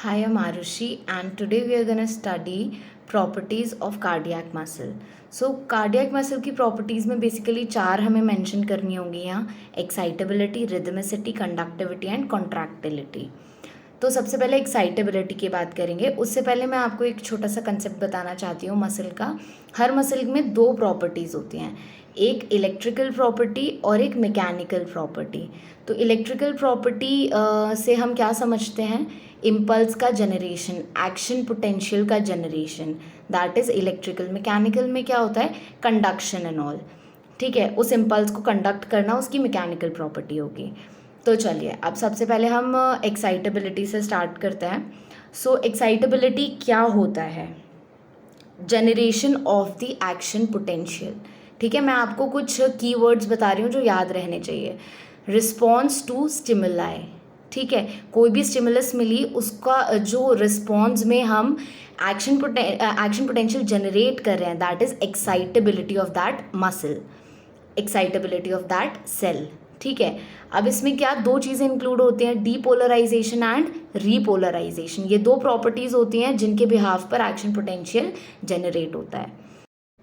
Hi, I'm Arushi, and today we are going to study properties of cardiac muscle. So cardiac muscle की properties में basically चार हमें mention करनी होंगी यहाँ: excitability, rhythmicity, conductivity and contractility. तो सबसे पहले एक्साइटेबिलिटी की बात करेंगे। उससे पहले मैं आपको एक छोटा सा कंसेप्ट बताना चाहती हूँ मसल का। हर मसल में दो प्रॉपर्टीज़ होती हैं, एक इलेक्ट्रिकल प्रॉपर्टी और एक मैकेनिकल प्रॉपर्टी। तो इलेक्ट्रिकल प्रॉपर्टी से हम क्या समझते हैं? इम्पल्स का जनरेशन, एक्शन पोटेंशियल का generation, that is electrical. Mechanical में क्या होता है? Conduction and all. ठीक है, उस इम्पल्स को कंडक्ट करना उसकी मैकेनिकल प्रॉपर्टी होगी। तो चलिए अब सबसे पहले हम एक्साइटेबिलिटी से स्टार्ट करते हैं। सो एक्साइटेबिलिटी क्या होता है? Generation of the action potential. ठीक है, मैं आपको कुछ कीवर्ड्स बता रही हूँ जो याद रहने चाहिए। Response to stimuli. ठीक है, कोई भी स्टिमुलस मिली उसका जो रिस्पॉन्स में हम एक्शन पोटेंशियल जनरेट कर रहे हैं, that is excitability of that muscle, excitability of that cell. ठीक है, अब इसमें क्या दो चीज़ें इंक्लूड होती हैं? Depolarisation and repolarisation. ये दो प्रॉपर्टीज़ होती हैं जिनके बिहाफ पर एक्शन पोटेंशियल जनरेट होता है।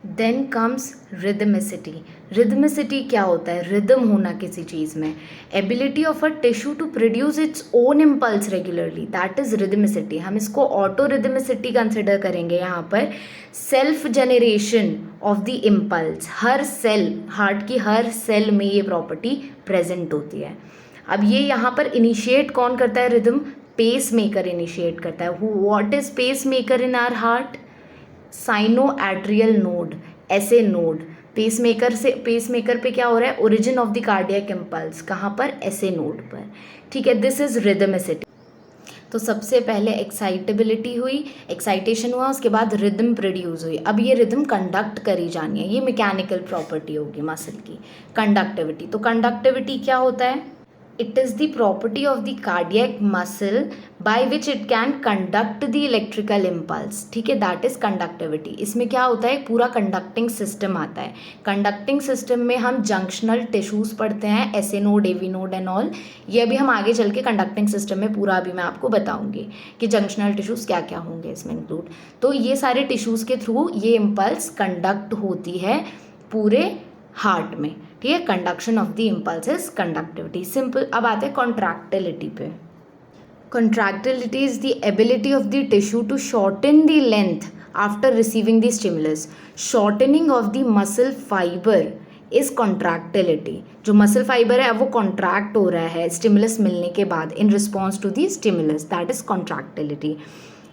Then comes rhythmicity. रिदमिसिटी क्या होता है? रिदम होना किसी चीज़ में, ability of a tissue to produce its own impulse regularly, that is rhythmicity. हम इसको ऑटो रिदमिसिटी कंसिडर करेंगे यहाँ पर। Self generation of the impulse, हर सेल, हार्ट की हर सेल में ये प्रॉपर्टी प्रेजेंट होती है। अब ये यहाँ पर इनिशिएट कौन करता है रिदम? पेस मेकर इनिशिएट करता है। What is pace maker in our heart? Sino atrial node, SA node. Pacemaker पे क्या हो रहा है? Origin of the cardiac impulse कहाँ पर? ऐसे नोड पर। ठीक है, दिस इज रिदमिसिटी। तो सबसे पहले एक्साइटेबिलिटी हुई, एक्साइटेशन हुआ, उसके बाद रिदम प्रोड्यूस हुई। अब ये रिदम कंडक्ट करी जानी है, ये मैकेनिकल प्रॉपर्टी होगी मसल की। कंडक्टिविटी, तो कंडक्टिविटी क्या होता है? It is the property of the cardiac muscle by which it can conduct the electrical impulse. ठीक है, दैट इज कंडक्टिविटी। इसमें क्या होता है? पूरा कंडक्टिंग सिस्टम आता है। कंडक्टिंग सिस्टम में हम जंक्शनल टिश्यूज पढ़ते हैं, SA node, AV node and all. ये अभी हम आगे चल के कंडक्टिंग सिस्टम में पूरा अभी मैं आपको बताऊंगी कि जंक्शनल टिश्यूज क्या क्या होंगे इसमें इंक्लूड। तो ये सारे टिश्यूज के थ्रू ये इम्पल्स कंडक्ट होती है पूरे हार्ट में। ठीक है, conduction of the impulse is conductivity. Simple. अब आते हैं कॉन्ट्रैक्टिलिटी पे। Contractility is the ability of the tissue to shorten the length after receiving the stimulus. Shortening of the muscle fibre is contractility. जो muscle fibre है अब वो contract हो रहा है स्टिमुलस मिलने के बाद in response to the stimulus, that is contractility.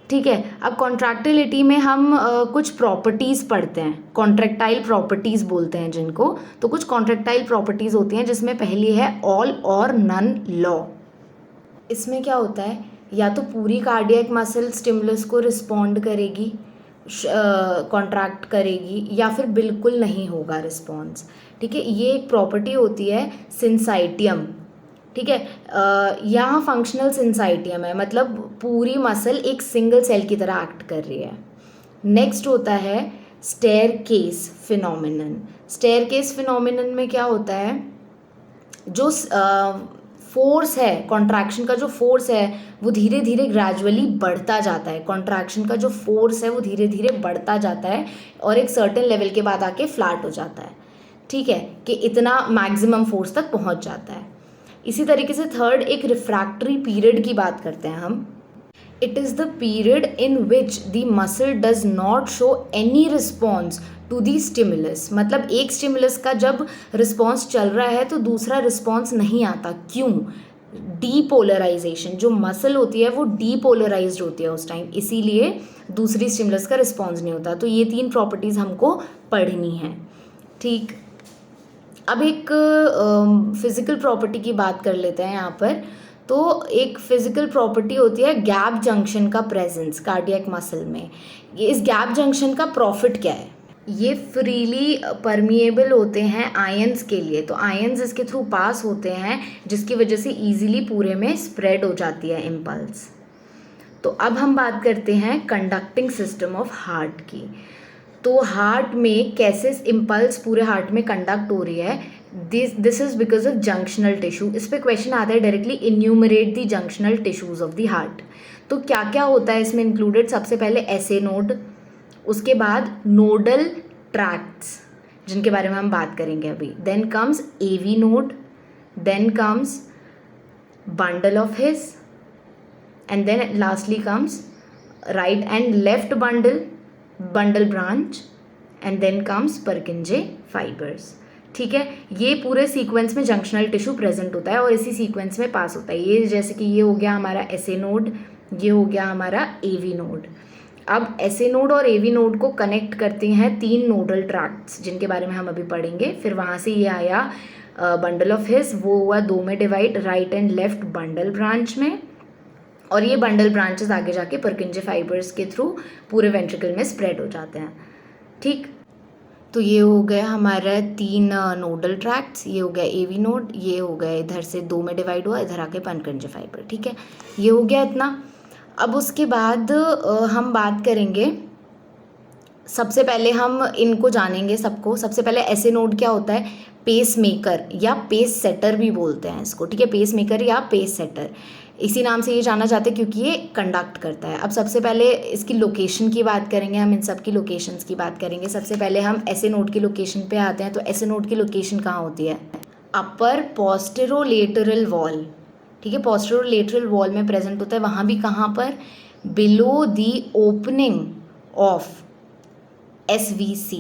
ठीक है, अब कॉन्ट्रैक्टिलिटी में हम कुछ प्रॉपर्टीज़ पढ़ते हैं, कॉन्ट्रैक्टाइल प्रॉपर्टीज़ बोलते हैं जिनको। तो कुछ कॉन्ट्रैक्टाइल प्रॉपर्टीज़ होती हैं जिसमें पहली है ऑल और नन लॉ। इसमें क्या होता है? या तो पूरी कार्डियक मसल स्टिमुलस को रिस्पॉन्ड करेगी, कॉन्ट्रैक्ट करेगी, या फिर बिल्कुल नहीं होगा रिस्पॉन्स। ठीक है, ये एक प्रॉपर्टी होती है सिंसाइटियम। ठीक है, यहाँ फंक्शनल सिंसाइटियम है, मतलब पूरी मसल एक सिंगल सेल की तरह एक्ट कर रही है। नेक्स्ट होता है स्टेयरकेस फिनोमिनन। स्टेयरकेस फिनोमिनन में क्या होता है? जो फोर्स है, कॉन्ट्रैक्शन का जो फोर्स है वो धीरे धीरे ग्रेजुअली बढ़ता जाता है। कॉन्ट्रैक्शन का जो फोर्स है वो धीरे धीरे बढ़ता जाता है और एक सर्टेन लेवल के बाद आके फ्लैट हो जाता है। ठीक है, कि इतना मैक्सिमम फोर्स तक पहुंच जाता है। इसी तरीके से थर्ड एक रिफ्रैक्टरी पीरियड की बात करते हैं हम। It is the period in which the muscle does not show any response to the stimulus. मतलब एक स्टिमुलस का जब रिस्पॉन्स चल रहा है तो दूसरा रिस्पॉन्स नहीं आता। क्यों? डीपोलराइजेशन। जो मसल होती है वो डीपोलराइज्ड होती है उस टाइम, इसीलिए दूसरी स्टिमुलस का रिस्पॉन्स नहीं होता। तो ये तीन प्रॉपर्टीज़ हमको पढ़नी है। ठीक, अब एक फिज़िकल प्रॉपर्टी की बात कर लेते हैं यहाँ पर। तो एक फिज़िकल प्रॉपर्टी होती है गैप जंक्शन का प्रेजेंस कार्डियक मसल में। ये इस गैप जंक्शन का प्रॉफिट क्या है? ये फ्रीली परमिएबल होते हैं आयंस के लिए। तो आयंस इसके थ्रू पास होते हैं जिसकी वजह से इजीली पूरे में स्प्रेड हो जाती है इम्पल्स। तो अब हम बात करते हैं कंडक्टिंग सिस्टम ऑफ हार्ट की। तो हार्ट में कैसे इम्पल्स पूरे हार्ट में कंडक्ट हो रही है, this is because of junctional tissue. इस पे क्वेश्चन आता है directly, enumerate the junctional tissues of the heart. तो क्या क्या होता है इसमें इंक्लूडेड? सबसे पहले एसे नोड, उसके बाद नोडल ट्रैक्ट्स जिनके बारे में हम बात करेंगे अभी, then comes AV node, then comes bundle of His, and then lastly comes right and left bundle branch, and then comes Purkinje fibres. ठीक है, ये पूरे सीक्वेंस में जंक्शनल टिश्यू प्रेजेंट होता है और इसी सीक्वेंस में पास होता है। ये जैसे कि ये हो गया हमारा एसे नोड, ये हो गया हमारा एवी नोड। अब एसे नोड और एवी नोड को कनेक्ट करते हैं 3 नोडल ट्रैक्ट्स जिनके बारे में हम अभी पढ़ेंगे। फिर वहाँ से ये आया बंडल ऑफ हिस, वो हुआ 2 में divide, right and left bundle branch में, और ये बंडल ब्रांचेस आगे जाके परकिंजे फाइबर्स के थ्रू पूरे वेंट्रिकल में स्प्रेड हो जाते हैं। ठीक, तो ये हो गया हमारा 3 नोडल ट्रैक्ट्स, ये हो गया एवी नोड, ये हो गया इधर से 2 में डिवाइड हुआ, इधर आके परकिंजे फाइबर। ठीक है, ये हो गया इतना। अब उसके बाद हम बात करेंगे, सबसे पहले हम इनको जानेंगे सबको। सबसे पहले एसे नोड क्या होता है? पेस मेकर या पेस सेटर भी बोलते हैं इसको। ठीक है, पेस मेकर या पेस सेटर, इसी नाम से ये जाना जाता है क्योंकि ये कंडक्ट करता है। अब सबसे पहले इसकी लोकेशन की बात करेंगे, हम इन सब की लोकेशंस की बात करेंगे। सबसे पहले हम एसे नोड की लोकेशन पे आते हैं। तो एसे नोड की लोकेशन कहाँ होती है? अपर पोस्टेरोलेटरल वॉल। ठीक है, पोस्टेरोलेटरल वॉल में प्रेजेंट होता है। वहाँ भी कहाँ पर? Below the opening of SVC,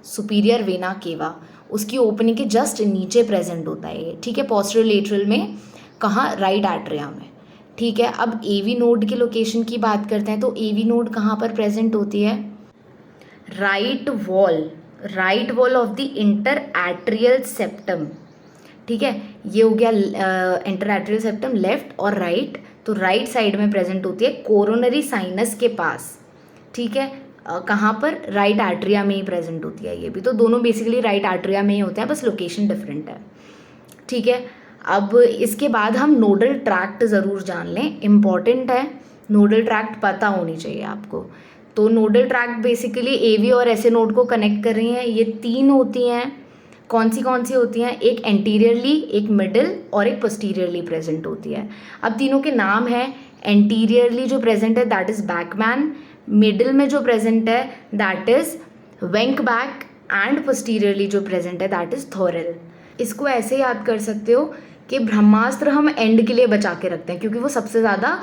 superior vena cava, उसकी ओपनिंग के जस्ट नीचे प्रेजेंट होता है ये। ठीक है, पोस्टेरोलेटरल में कहाँ? राइट एट्रिया में। ठीक है, अब एवी नोड की लोकेशन की बात करते हैं। तो एवी नोड कहाँ पर प्रेजेंट होती है? Right wall of the inter atrial septum. ठीक है, ये हो गया इंटर एट्रियल सेप्टम, लेफ्ट और राइट। तो राइट साइड में प्रेजेंट होती है कोरोनरी साइनस के पास। ठीक है, कहाँ पर? राइट एट्रिया में ही प्रेजेंट होती है ये भी। तो दोनों बेसिकली राइट एट्रिया में ही होते हैं, बस लोकेशन डिफरेंट है। ठीक है, अब इसके बाद हम नोडल ट्रैक्ट ज़रूर जान लें, इम्पॉर्टेंट है, नोडल ट्रैक्ट पता होनी चाहिए आपको। तो नोडल ट्रैक्ट बेसिकली एवी और एसे नोड को कनेक्ट कर रही हैं। ये 3 होती हैं। कौन सी होती हैं? एक एंटीरियरली, एक मिडिल और एक पोस्टीरियरली प्रेजेंट होती है। अब तीनों के नाम हैं। एंटीरियरली जो प्रेजेंट है दैट इज़ बैकमैन, मिडिल में जो प्रेजेंट है that is Wenckebach, and posteriorly जो प्रेजेंट है दैट इज़ थोरल। इसको ऐसे याद कर सकते हो कि ब्रह्मास्त्र हम एंड के लिए बचा के रखते हैं क्योंकि वो सबसे ज़्यादा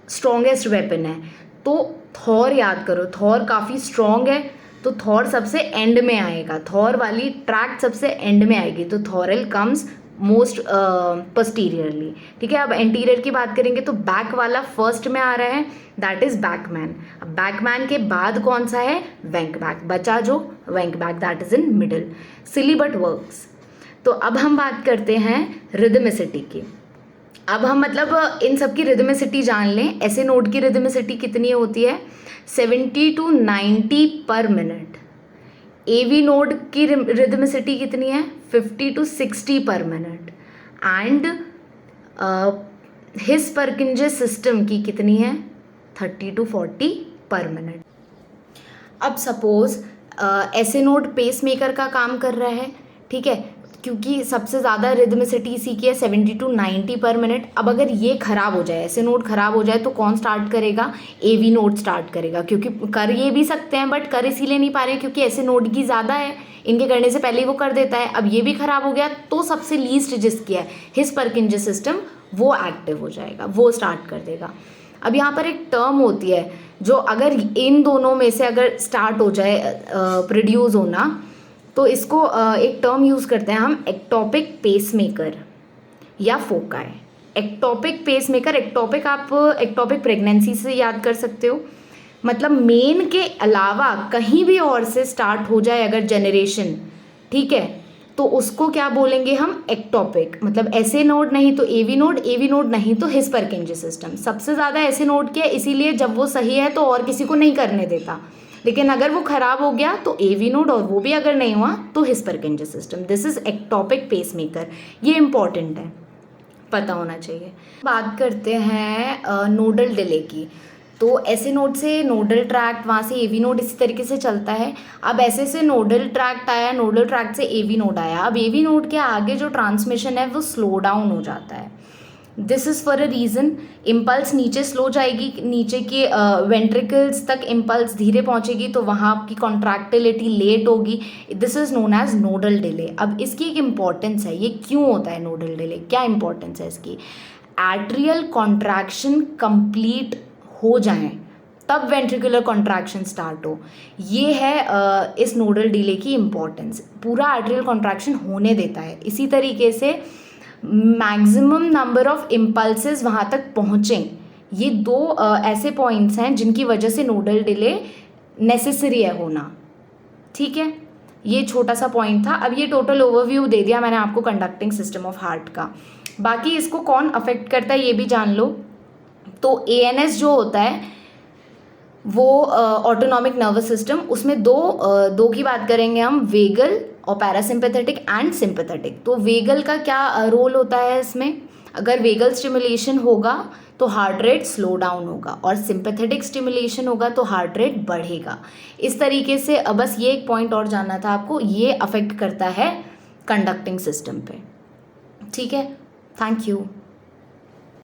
स्ट्रॉन्गेस्ट वेपन है। तो थॉर याद करो, थॉर काफ़ी स्ट्रॉन्ग है, तो थॉर सबसे एंड में आएगा, थॉर वाली ट्रैक सबसे एंड में आएगी। तो थॉरल कम्स मोस्ट पोस्टीरियरली। ठीक है, अब एंटीरियर की बात करेंगे तो बैक वाला फर्स्ट में आ रहा है, दैट इज़ बैकमैन। अब बैकमैन के बाद कौन सा है? वेंक बैक, बचा जो Wenckebach, that is in middle. Silly but works. तो अब हम बात करते हैं रिदमिसिटी की। अब हम मतलब इन सब की रिदमिसिटी जान लें। ऐसे नोड की रिदमिसिटी कितनी होती है? 70 to 90 per minute. AV node की रिदमिसिटी कितनी है? 50 to 60 per minute. And His Purkinje system की कितनी है? 30 to 40 पर मिनट। अब सपोज ऐसे नोड पेस मेकर का काम कर रहा है। ठीक है, क्योंकि सबसे ज़्यादा रिदमिसिटी इसी की है 70 to 90 पर मिनट। अब अगर ये ख़राब हो जाए, ऐसे नोड ख़राब हो जाए, तो कौन स्टार्ट करेगा? एवी नोड स्टार्ट करेगा। क्योंकि कर ये भी सकते हैं बट कर इसीलिए नहीं पा रहे क्योंकि ऐसे नोड की ज़्यादा है, इनके करने से पहले ही वो कर देता है। अब ये भी ख़राब हो गया तो सबसे लीस्ट जिसकी है हिस परकिंजे सिस्टम, वो एक्टिव हो जाएगा, वो स्टार्ट कर देगा। अब यहाँ पर एक टर्म होती है जो अगर इन दोनों में से अगर स्टार्ट हो जाए प्रोड्यूस होना, तो इसको एक टर्म यूज़ करते हैं हम, एक्टोपिक पेसमेकर या फोकाई। एक्टोपिक पेसमेकर, एक्टोपिक आप एक्टोपिक प्रेगनेंसी से याद कर सकते हो। मतलब मेन के अलावा कहीं भी और से स्टार्ट हो जाए अगर जनरेशन, ठीक है, तो उसको क्या बोलेंगे हम? एक्टोपिक। मतलब ऐसे नोड नहीं तो एवी नोड नहीं तो हिस परकिंजे सिस्टम। सबसे ज़्यादा ऐसे नोड के, इसीलिए जब वो सही है तो और किसी को नहीं करने देता, लेकिन अगर वो खराब हो गया तो एवी नोड, और वो भी अगर नहीं हुआ तो his Purkinje system. This is ectopic pacemaker. ये इंपॉर्टेंट है, पता होना चाहिए। बात करते हैं नोडल डिले की। तो ऐसे नोड से नोडल ट्रैक्ट, वहाँ से एवी नोड इसी तरीके से चलता है। अब ऐसे से नोडल ट्रैक्ट आया, नोडल ट्रैक्ट से एवी नोड आया। अब एवी नोड के आगे जो ट्रांसमिशन है वो स्लो डाउन हो जाता है। This is for a reason. Impulse नीचे स्लो जाएगी, नीचे के वेंट्रिकल्स तक इम्पल्स धीरे पहुंचेगी, तो वहाँ आपकी कॉन्ट्रैक्टिलिटी लेट होगी। This is known as nodal delay. अब इसकी एक इम्पॉर्टेंस है, ये क्यों होता है नोडल डिले, क्या इम्पॉर्टेंस है इसकी। एट्रियल कॉन्ट्रैक्शन कंप्लीट हो जाएं तब वेंट्रिकुलर कॉन्ट्रैक्शन स्टार्ट हो, ये है इस नोडल डिले की इम्पॉर्टेंस। पूरा एट्रियल कॉन्ट्रैक्शन होने देता है, इसी तरीके से मैक्सिमम नंबर ऑफ इम्पल्सेस वहाँ तक पहुँचें। ये दो ऐसे पॉइंट्स हैं जिनकी वजह से नोडल डिले नेसेसरी है होना। ठीक है, ये छोटा सा पॉइंट था। अब ये टोटल ओवरव्यू दे दिया मैंने आपको कंडक्टिंग सिस्टम ऑफ हार्ट का। बाकी इसको कौन अफेक्ट करता है ये भी जान लो। तो ANS जो होता है वो ऑटोनॉमिक नर्वस सिस्टम, उसमें दो की बात करेंगे हम, वेगल और पैरासिम्पैथेटिक एंड सिंपैथेटिक। तो वेगल का क्या रोल होता है इसमें, अगर वेगल स्टिमुलेशन होगा तो हार्ट रेट स्लो डाउन होगा, और सिंपैथेटिक स्टिमुलेशन होगा तो हार्ट रेट बढ़ेगा। इस तरीके से बस ये एक पॉइंट और जानना था आपको, ये अफेक्ट करता है कंडक्टिंग सिस्टम पे। ठीक है, थैंक यू।